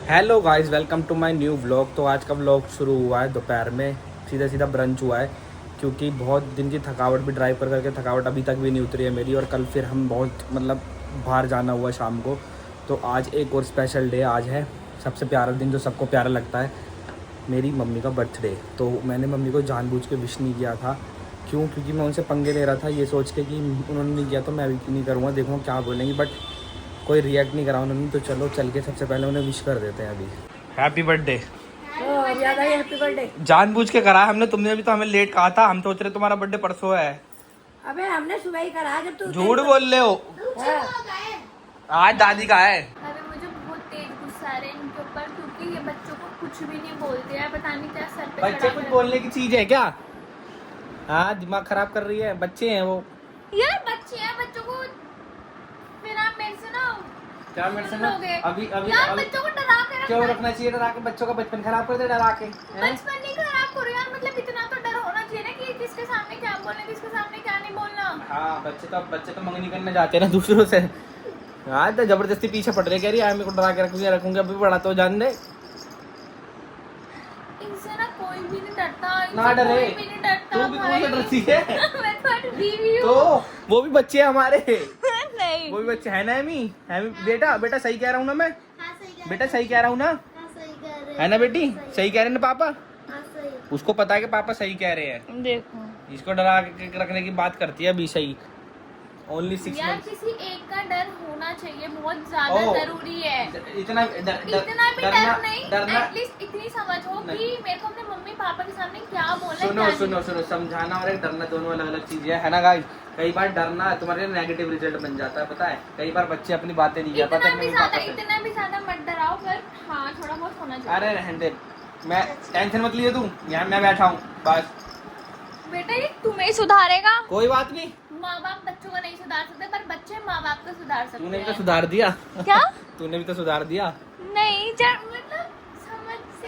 Hello guys, welcome to my new vlog. तो आज का व्लॉग शुरू हुआ है दोपहर में, सीधा सीधा ब्रंच हुआ है क्योंकि बहुत दिन की थकावट भी ड्राइव कर करके थकावट अभी तक भी नहीं उतरी है मेरी। और कल फिर हम बहुत बाहर जाना हुआ शाम को। तो आज एक और स्पेशल डे, आज है सबसे प्यारा दिन जो सबको प्यारा लगता है, मेरी मम्मी का बर्थडे। तो मैंने मम्मी को जानबूझ के विश नहीं किया था। क्यों? क्योंकि मैं उनसे पंगे ले रहा था ये सोच के कि उन्होंने नहीं किया तो मैं भी नहीं करूँगा, देखूँगा क्या बोलेंगी। बट कोई रिएक्ट नहीं करा उन्होंने, तो चलो चल के सबसे पहले उन्हें विश कर देते हैं अभी। Happy birthday. याद आई हैप्पी बर्थडे। जानबूझ के करा हमने, तुमने भी तो हमें लेट कहा था, हम सोच रहे तुम्हारा बर्थडे परसों है। अबे हमने सुबह ही करा जब तू झूठ बोल रहे हो। आज दादी का है। अरे मुझे बहुत तेज गुस्सा आ रहा है इनके ऊपर क्योंकि ये बच्चों को कुछ भी नहीं बोलते हैं, पता नहीं क्या सर पे बच्चे चढ़ा कुछ कर- बोलने की चीज है क्या? हाँ, दिमाग खराब कर रही है, बच्चे हैं वो। यार बच्चे हैं, बच्चों को फिर आप मेरे से ना क्या मेरे से सुन ना लोगे। अभी अभी यार अभी बच्चों को डरा के क्यों रखना रखना चाहिए? डरा के बच्चों का बचपन खराब कर दे, डरा के हैं? बचपन नहीं खराब करो यार, मतलब इतना तो डर होना चाहिए ना कि किसके सामने क्या बोलना, किसके सामने क्या नहीं बोलना। हाँ, बच्चे तो मंगनी करने जाते हैं ना दूसरों से। हाँ, तो जबरदस्ती पीछे पड़ रही, कह रही है मेरे को डरा के रखूंगी अभी बड़ा तो जान दे। इनसे ना कोई भी नहीं डरता, ना इनसे डरे। कोई भी नहीं डरता तू भी भाई। मुझसे डरती है। मैं तुम्हारी बीवी तो हूँ। वो भी बच्चे हैं हमारे, नहीं वो भी बच्चे हैं ना। एमी बेटा सही कह रहा हूँ ना मैं? बेटा सही कह रहा हूँ ना? है ना बेटी? सही कह रहे हैं ना पापा? उसको पता है कि पापा सही कह रहे हैं। देखो इसको डरा के रखने की बात करती है अभी। सही ओनली 6 यार, मंथ। किसी एक का डर होना चाहिए, बहुत ज्यादा ओ, जरूरी है। इतना इतना भी डर नहीं, एटलीस्ट इतनी समझ हो कि नहीं। मेरे को अपने मम्मी पापा के सामने क्या बोलना है, सुनो क्या सुनो नहीं। सुनो, समझाना और एक डरना दोनों अलग अलग चीजें है ना गाइस। कई बार डरना तुम्हारे नेगेटिव रिजल्ट बन जाता है, पता है। कई बार बच्चे अपनी बातें नहीं कह पाते। इतना भी ज्यादा मत डराओ, पर हाँ थोड़ा बहुत होना चाहिए। अरे रहने दे, मैं टेंशन मत लिए तू, यहाँ मैं बैठा हूँ बस। बेटा ये तुम्हें सुधारेगा। कोई बात नहीं, माँ बाप बच्चों को नहीं सुधार सकते, पर बच्चे माँ बाप को सुधार सकते तूने भी तो हैं। सुधार दिया। क्या? तूने भी तो सुधार दिया। नहीं मतलब समझ से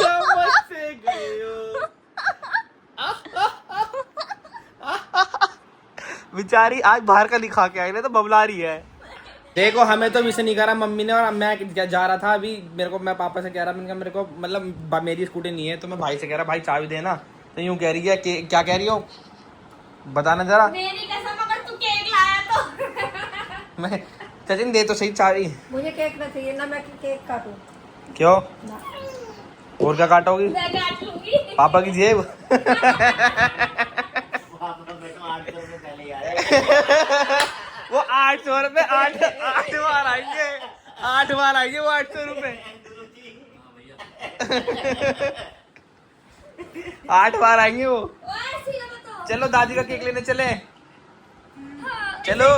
समझ से गए हो। बेचारी आज बाहर का दिखा के आई ना, तो बबला रही है। देखो, हमें तो विश नहीं करा मम्मी ने, और मैं जा रहा था अभी। मैं पापा से कह रहा, मैंने कहा मेरे को मेरी स्कूटी नहीं है, तो मैं भाई से कह रहा भाई चाबी देना। तो यूं कह रही है कि क्या कह रही हो, बताना जरा। मेरी कसम, अगर तू केक लाया तो मैं सचिन दे तो सही चाबी। मुझे केक ना चाहिए ना, मैं केक काटूं। क्यों? और क्या काटोगी? मैं काट लूंगी। पापा की जेब। वो 800 रुपए, 8 बार आएंगे, 8 बार आएंगे वो 800 रुपए। 8 बार आएंगे वो। चलो दादी का केक लेने चले। चलो।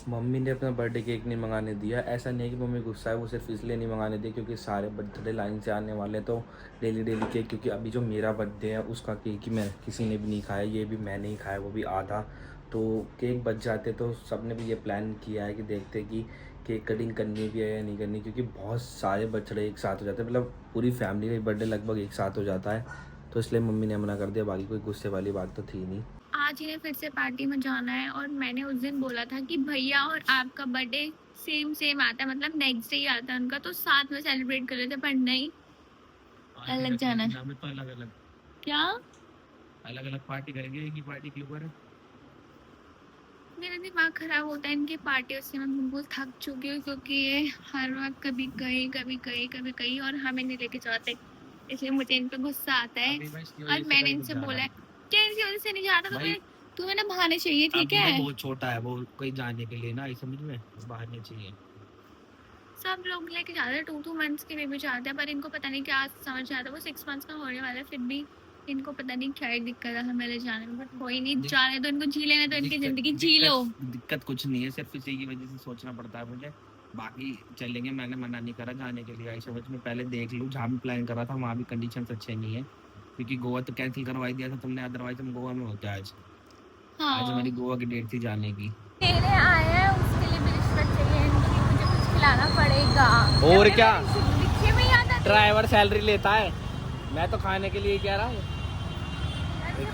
मम्मी ने अपना बर्थडे केक नहीं मंगाने दिया। ऐसा नहीं है कि मम्मी गुस्सा है, वो सिर्फ इसलिए नहीं मंगाने दिया क्योंकि सारे बर्थडे लाइन से आने वाले, तो डेली केक। क्योंकि अभी जो मेरा बर्थडे है उसका केक ही मैं किसी ने भी नहीं खाया, ये भी मैंने ही खाया, वो भी आधा। तो केक बच जाते, तो सब ने भी ये प्लान किया है कि देखते कि केक कटिंग करनी भी है या नहीं करनी, क्योंकि बहुत सारे बर्थडे एक साथ हो जाते हैं, मतलब पूरी फैमिली का बर्थडे लगभग एक साथ हो जाता है। तो इसलिए मम्मी ने मना कर दिया, बाकी कोई गुस्से वाली बात तो थी नहीं। आज इन्हें फिर से पार्टी में जाना है, और मैंने उस दिन बोला था कि भैया और आपका बर्थडे सेम आता है, मतलब नेक्स्ट डे ही आता है उनका, तो साथ में सेलिब्रेट कर लेते, पर नहीं, अलग जाना है। तो अलग अलग क्या? पार्टी करेंगे, एक ही पार्टी के ऊपर। मेरा दिमाग खराब होता है इनकी पार्टियों से, मैं बिल्कुल थक चुकी हूँ क्योंकि ये हर वक्त कभी कहीं और हमें नहीं लेके जाते, इसलिए मुझे इन पे गुस्सा आता है। और मैंने इनसे बोला है क्या इनकी वजह से नहीं जाता, तुम्हें ना बहाने चाहिए, ठीक है? बहुत छोटा है वो, कहीं जाने के लिए ना, समझ में बाहर नहीं चाहिए। सब लोग लेके जाते हैं, 2 मंथ्स के बेबी जाते हैं, पर इनको पता नहीं क्या समझ आता है। वो 6 मंथ्स का होने वाला है, फिर भी इनको पता नहीं क्या दिक्कत है हमें ले जाने में। बट कोई नहीं, जाने दो इनको, जी लेने दो, इनकी जिंदगी जी लो। दिक्कत कुछ नहीं है, सिर्फ इसी की वजह से सोचना पड़ता है मुझे। बाकी चलेंगे, मैंने मना नहीं करा जाने के लिए। आई समझ में पहले देख लूँ, जहाँ भी प्लान करा था वहाँ भी कंडीशंस अच्छे नहीं है, क्योंकि गोवा तो कैंसिल करवाई दिया था तुमने, अदरवाइज हम गोवा में होते आज। आज हमारी गोवा की डेट थी जाने की। मेरे आए हैं उसके लिए भी रिश्वत चाहिए इनकी, मुझे कुछ खिलाना पड़ेगा। और क्या? लिखे में याद आता ड्राइवर सैलरी लेता है, मैं तो खाने के लिए कह रहा हूँ।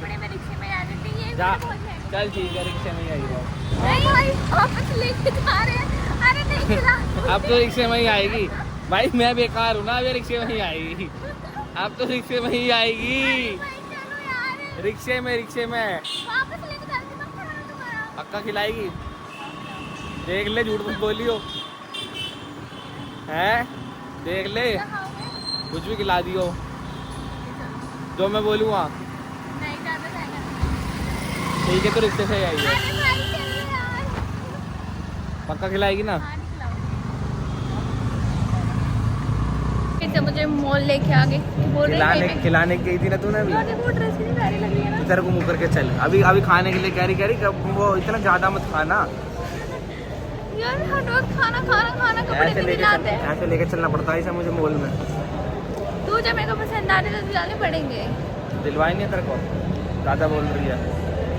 बड़े में रिक्शे में आ जाते ये जा, मुझे बहुत है। चल ठीक है, रिक्शे में ही आई हो। नहीं भाई वापस लेके जा रहे हैं। अरे नहीं खिला। अब तो रिक्शे में ही आएगी। भाई मैं बेकार हूँ ना, अब ये रिक्शे में ही आएगी, अब तो रिक्शे में ही आएगी, रिक्शे में पक्का खिलाएगी, देख ले, झूठ कुछ बोलियो है, देख ले कुछ भी खिला दियो जो मैं बोलूँगा। ठीक है तो रिक्शे से ही आइए, पक्का खिलाएगी ना। मुझे मॉल लेके आ गए, बोल रहे खिलाने गई थी ना तूने अभी, वो ड्रेस कितनी प्यारी लग रही है ना। इधर को मुँह करके चल, अभी खाने के लिए कह रही वो इतना ज्यादा मत खाना यार, हर वक्त खाना कपड़े ऐसे लेके चलना पड़ता है इसे मुझे मॉल में। तू जब मेरे को पसंद आ रही तो दिलाने पड़ेंगे। दिलवाएंगे तेरे को, ज्यादा बोल रही है।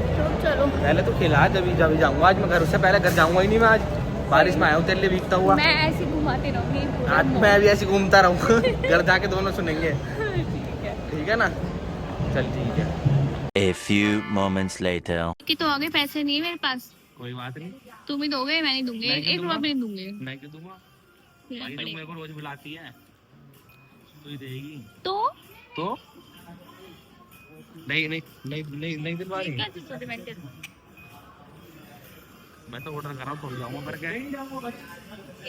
तो चलो पहले तो खिला, जब जाऊंगा आज मैं घर, उससे पहले घर जाऊंगा ही नहीं मैं, आज बारिश में आया हूँ तेरे लिए भीगता हुआ। मैं ऐसी घुमाती रहूंगी पूरा आज मॉल। मैं भी ऐसे घूमता रहूँगा घर जाके दोनों सुनेंगे, ठीक है ना, चल ठीक है। A few moments later. कि तो आगे पैसे नहीं है मेरे पास, कोई बात नहीं, तुम ही दोगे, मैं नहीं दूंगी, मैं क्यों 1 रुपया भी नहीं दूंगी। मैं क्यों दूंगा, देना भाई तो पड़ेगा। मेरे को रोज बुलाती है, तू ही देगी तो नहीं दिलवा रही, क्या चीज़ होती है मैं तेरे? मैं तो ऑर्डर कर रहा हूँ, थोड़ी जाऊंगा पर क्या,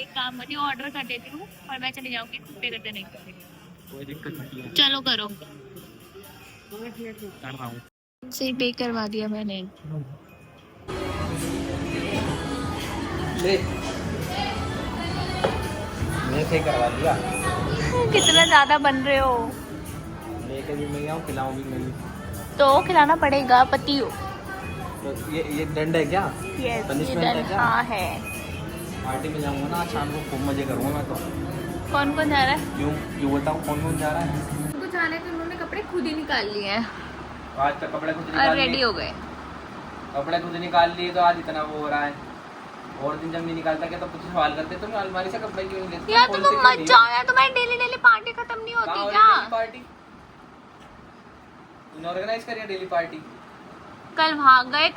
एक काम करिए, ऑर्डर कर देती हूँ और मैं चली जाऊंगी, पे करते नहीं। कोई दिक्कत नहीं है, चलो करो, कर रहा हूँ। से पे करवा दिया मैंने। ले मैं सही करवा दिया, कितना ज्यादा बन रहे हो, लेके भी मैं आऊँ, खिलाऊँ भी मैं, तो खिलाना पड़ेगा, पति हो। तो ये दंड है क्या, यस, Punishment है क्या? हाँ है। पार्टी में जाऊंगा ना शाम को, खूब मजे करूंगा मैं तो। कौन कौन जा रहा है? क्यों बताऊँ कौन जा रहा है? उनको जाने तो उन्होंने कपड़े खुद ही निकाल लिए हैं आज तक कपड़े खुद और निकाल रेडी लिए, हो गए। कपड़े खुद निकाल लिए तो आज इतना वो हो रहा है, और दिन जब नहीं निकालता क्या तो कुछ सवाल करते, तुम अलमारी से कपड़े क्यों नहीं लेते? यार तो तुम मत जाओ यार, तुम्हारी डेली पार्टी खत्म नहीं होती क्या? पार्टी तूने ऑर्गेनाइज करी है डेली पार्टी? कल भाग गए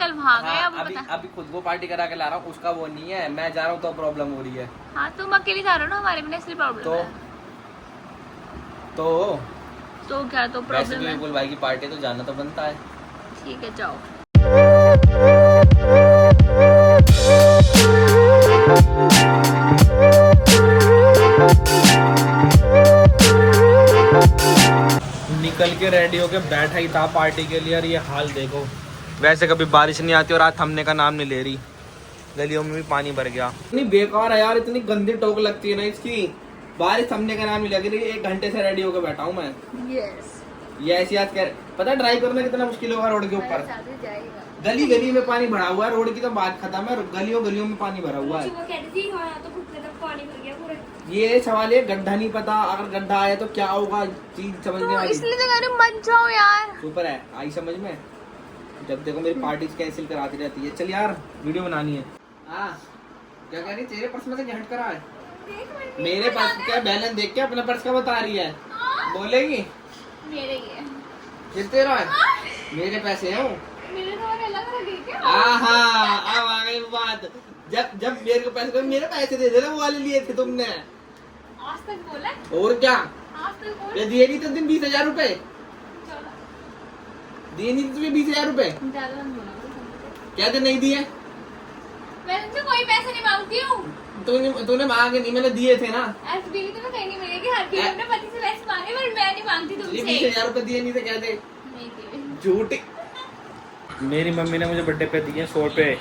अब अभी बता। अभी खुद को पार्टी करा के ला रहा हूँ, उसका वो नहीं है, मैं जा रहा हूँ तो प्रॉब्लम हो रही है। हाँ तुम अकेले जा रहे हो ना, हमारे बिना इसलिए प्रॉब्लम है। तो क्या तो वैसे प्रॉब्लम भी है? विपुल भाई की पार्टी तो जाना तो बनता है। ठीक है जाओ। निकल के रेडी होके बैठा ही था पार्टी के लिए, और ये हाल देखो। वैसे कभी बारिश नहीं आती और आज थमने का नाम नहीं ले रही, गलियों में भी पानी भर गया। इतनी बेकार है यार, इतनी गंदी टोक लगती है ना इसकी, बारिश थमने का नाम नहीं लग रही। 1 घंटे से रेडी होकर बैठा हूँ मैं। यस, ये ऐसी आज कह, पता है ड्राइव करना कितना मुश्किल होगा रोड के ऊपर, गली में पानी भरा हुआ है, रोड की तो बात खत्म है, गलियों में पानी भरा हुआ है। ये सवाल है, गड्ढा नहीं पता, अगर गड्ढा आया तो क्या होगा, चीज समझने तो वाली। इसलिए तो कह रही हूँ मत जाओ यार। सुपर है, आई समझ में। जब देखो मेरी पार्टी कैंसिल कराती रहती है। चल यार वीडियो बनानी है। हाँ क्या कह रही, तेरे पर्स में से हट करा है, मेरे पर्स क्या बैलेंस देख के अपना पर्स का बता रही है, बोलेगी मेरे ही है, फिर तेरा है, मेरे पैसे हैं वो। मेरे तो और अलग लगे क्या? अब आ गई बात, जब मेरे पैसे दे देना, वो वाले लिए थे तुमने। आज तक बोला? और क्या, आज तक बोला? ये दिए नहीं तो दिन 20,000 रुपए दिए, नहीं तुम्हें 20,000 रुपए, ज्यादा मत बोलो। क्या नहीं दिए? मैं तुमसे कोई पैसे नहीं मांगती हूँ। तूने मांगे नहीं, मैंने दिए थे ना। ऐसी बीवी तुम्हें कहीं नहीं मिलेगी, हर कोई अपने पति से पैसे मांगे, पर मैं नहीं मांगती ये तुमसे। 20,000 रुपए दिए नहीं थे, क्या दे? नहीं दिए। झूठी। मेरी मम्मी ने मुझे बर्थडे पे दिए 100 रुपए।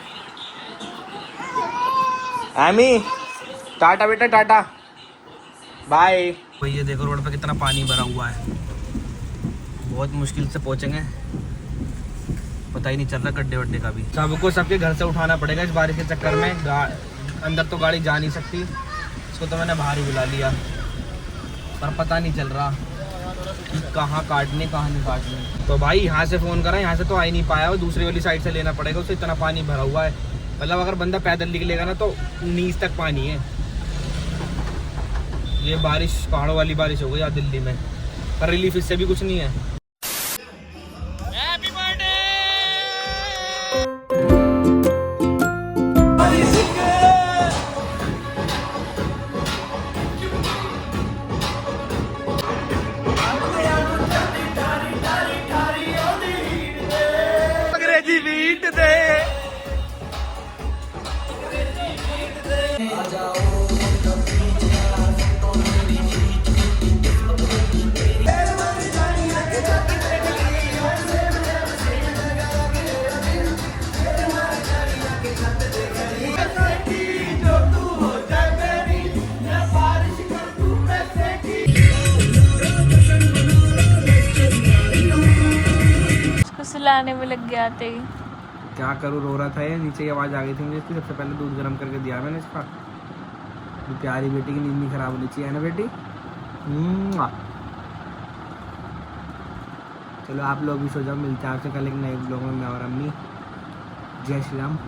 एमी टाटा बेटा, टाटा बाय। ये देखो रोड पे कितना पानी भरा हुआ है, बहुत मुश्किल से पहुंचेंगे, पता ही नहीं चल रहा गड्ढे वड्ढे का भी। सबको सबके घर से उठाना पड़ेगा इस बारिश के चक्कर में। अंदर तो गाड़ी जा नहीं सकती, इसको तो मैंने बाहर ही बुला लिया, पर पता नहीं चल रहा कि कहाँ काटने कहाँ नहीं काटने। तो भाई यहाँ से फ़ोन करा, यहाँ से तो आ ही नहीं पाया, वो दूसरी वाली साइड से लेना पड़ेगा, उससे इतना पानी भरा हुआ है। मतलब अगर बंदा पैदल निकलेगा ना तो नीच तक पानी है। ये बारिश पहाड़ों वाली बारिश हो गई आज दिल्ली में, पर रिलीफ इससे भी कुछ नहीं है। Happy birthday. ट्रीट दे। उसको सुलाने में लग गया थे। क्या करूँ, रो रहा था ये, नीचे की आवाज़ आ गई थी मुझे इसकी। सबसे पहले दूध गर्म करके दिया मैंने इसका। तो प्यारी बेटी की नींद नहीं खराब होनी चाहिए, है ना बेटी। चलो आप लोग भी सो जाओ, मिलते हैं आपसे कल एक नए ब्लॉग में, मैं और अम्मी। जय श्री राम।